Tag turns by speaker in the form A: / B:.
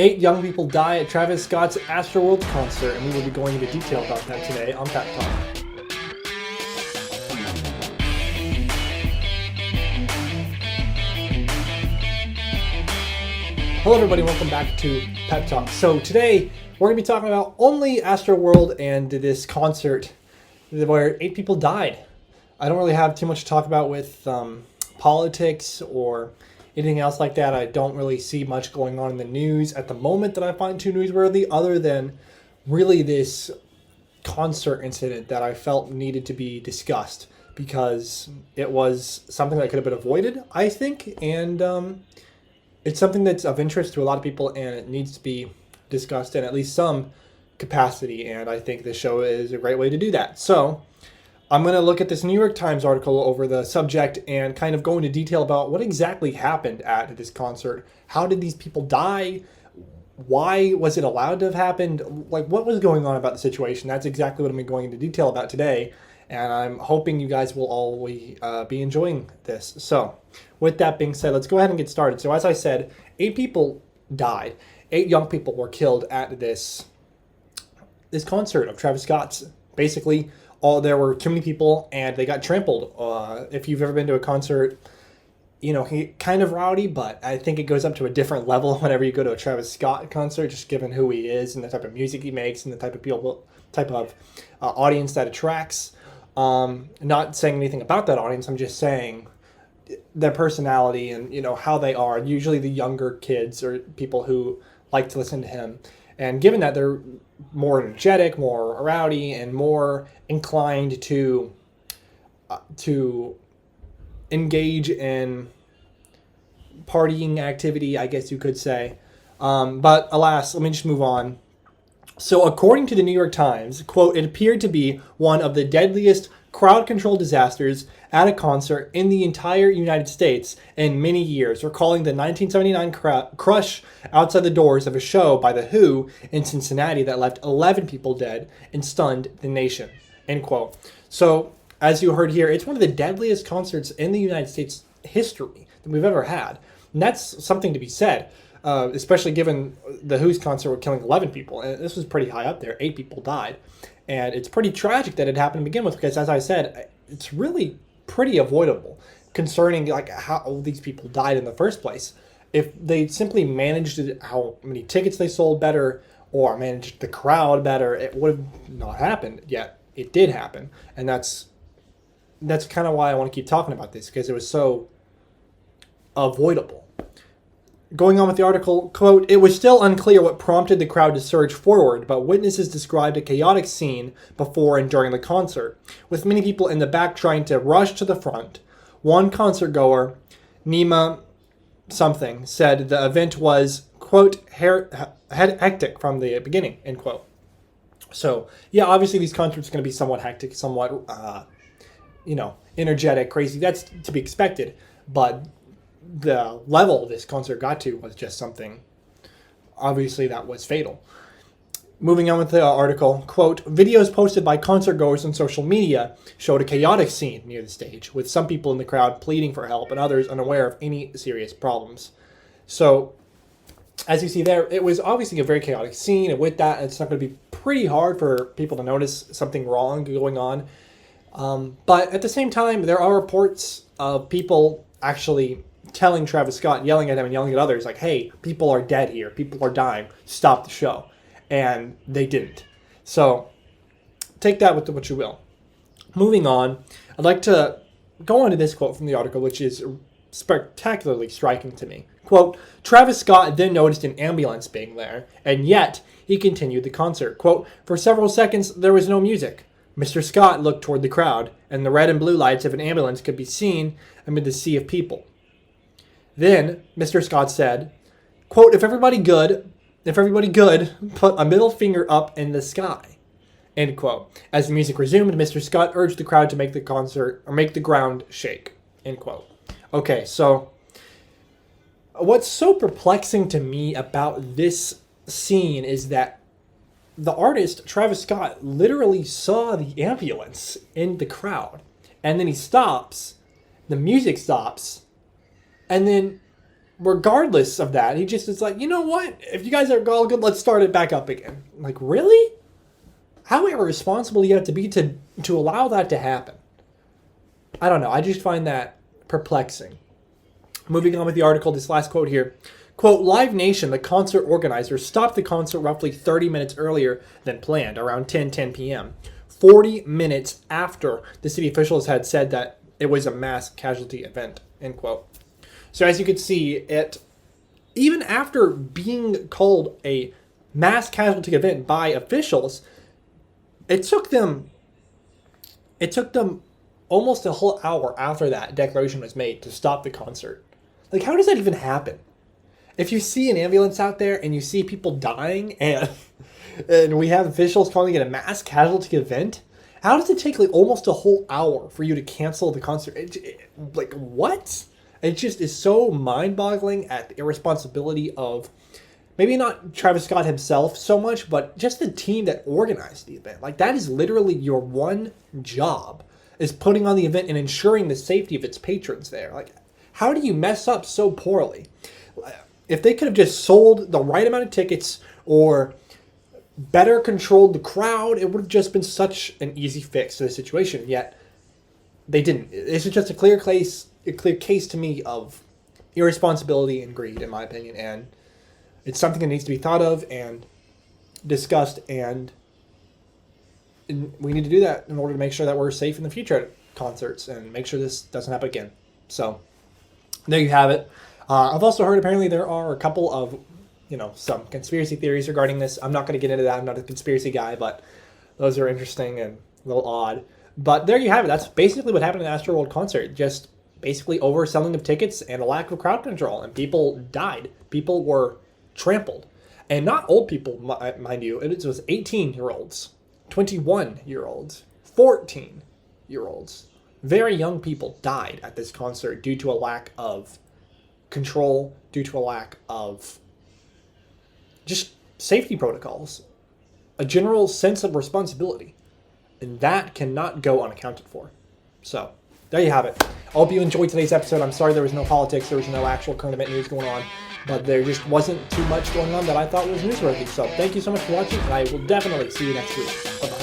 A: 8 young people die at Travis Scott's Astroworld concert, and we will be going into detail about that today on Pepp Talk. Hello everybody, welcome back to Pepp Talk. So today, we're going to be talking about only Astroworld and this concert where 8 people died. I don't really have too much to talk about with politics or anything else like that. I don't really see much going on in the news at the moment that I find too newsworthy, other than really this concert incident that I felt needed to be discussed because it was something that could have been avoided, I think, and it's something that's of interest to a lot of people, and it needs to be discussed in at least some capacity, and I think this show is a great way to do that. So I'm going to look at this New York Times article over the subject and kind of go into detail about what exactly happened at this concert. How did these people die? Why was it allowed to have happened? Like, what was going on about the situation? That's exactly what I'm going into detail about today, and I'm hoping you guys will all be enjoying this. So with that being said, let's go ahead and get started. So as I said, 8 people died. 8 young people were killed at this concert of Travis Scott's. Basically, there were too many people and they got trampled. If you've ever been to a concert, you know, he kind of rowdy, but I think it goes up to a different level whenever you go to a Travis Scott concert, just given who he is and the type of music he makes and the type of audience that attracts. Not saying anything about that audience, I'm just saying their personality and, you know, how they are. Usually the younger kids or people who like to listen to him. And given that they're more energetic, more rowdy, and more inclined to engage in partying activity, I guess you could say. But alas, let me just move on. So according to the New York Times, quote, it appeared to be one of the deadliest crowd control disasters at a concert in the entire United States in many years, recalling the 1979 crush outside the doors of a show by The Who in Cincinnati that left 11 people dead and stunned the nation, end quote. So, as you heard here, it's one of the deadliest concerts in the United States history that we've ever had. And that's something to be said, especially given The Who's concert were killing 11 people. And this was pretty high up there. 8 people died. And it's pretty tragic that it happened to begin with because, as I said, it's really pretty avoidable concerning like how these people died in the first place. If they simply managed how many tickets they sold better or managed the crowd better, it would have not happened. Yet it did happen, and that's kind of why I want to keep talking about this, because it was so avoidable. Going on with the article, quote, it was still unclear what prompted the crowd to surge forward, but witnesses described a chaotic scene before and during the concert, with many people in the back trying to rush to the front. One concert goer, Nima something, said the event was, quote, hectic from the beginning, end quote. So, yeah, obviously these concerts are going to be somewhat hectic, somewhat, energetic, crazy. That's to be expected, but the level this concert got to was just something, obviously, that was fatal. Moving on with the article, quote, videos posted by concert goers on social media showed a chaotic scene near the stage, with some people in the crowd pleading for help and others unaware of any serious problems. So, as you see there, it was obviously a very chaotic scene, and with that, it's not going to be pretty hard for people to notice something wrong going on. But at the same time, there are reports of people actually telling Travis Scott, yelling at him and yelling at others, like, hey, people are dead here. People are dying. Stop the show. And they didn't. So take that with what you will. Moving on, I'd like to go on to this quote from the article, which is spectacularly striking to me. Quote, Travis Scott then noticed an ambulance being there, and yet he continued the concert. Quote, for several seconds, there was no music. Mr. Scott looked toward the crowd, and the red and blue lights of an ambulance could be seen amid the sea of people. Then, Mr. Scott said, quote, if everybody good, put a middle finger up in the sky, end quote. As the music resumed, Mr. Scott urged the crowd to make the ground shake, end quote. Okay, so what's so perplexing to me about this scene is that the artist, Travis Scott, literally saw the ambulance in the crowd. And then he stops, the music stops, and then regardless of that, he just is like, you know what? If you guys are all good, let's start it back up again. Like, really? How irresponsible do you have to be to allow that to happen? I don't know. I just find that perplexing. Moving on with the article, this last quote here. Quote, Live Nation, the concert organizer, stopped the concert roughly 30 minutes earlier than planned, around 10 p.m., 40 minutes after the city officials had said that it was a mass casualty event, end quote. So as you can see, even after being called a mass casualty event by officials, it took them almost a whole hour after that declaration was made to stop the concert. Like, how does that even happen? If you see an ambulance out there and you see people dying and we have officials calling it a mass casualty event, how does it take like almost a whole hour for you to cancel the concert? Like, what? It just is so mind-boggling at the irresponsibility of maybe not Travis Scott himself so much, but just the team that organized the event. Like, that is literally your one job, is putting on the event and ensuring the safety of its patrons there. Like, how do you mess up so poorly? If they could have just sold the right amount of tickets or better controlled the crowd, it would have just been such an easy fix to the situation. Yet they didn't. This is just a clear case to me of irresponsibility and greed, in my opinion, and it's something that needs to be thought of and discussed, and we need to do that in order to make sure that we're safe in the future at concerts and make sure this doesn't happen again. So there you have it. I've also heard apparently there are a couple of some conspiracy theories regarding this. I'm not going to get into that. I'm not a conspiracy guy, but those are interesting and a little odd. But there you have it. That's basically what happened at the Astroworld concert. Just basically overselling of tickets and a lack of crowd control. And people died. People were trampled. And not old people, mind you. It was 18-year-olds, 21-year-olds, 14-year-olds. Very young people died at this concert due to a lack of control, due to a lack of just safety protocols, a general sense of responsibility, and that cannot go unaccounted for. So there you have it. I hope you enjoyed today's episode. I'm sorry there was no politics, there was no actual current event news going on, but there just wasn't too much going on that I thought was newsworthy. So thank you so much for watching, and I will definitely see you next week. Bye-bye.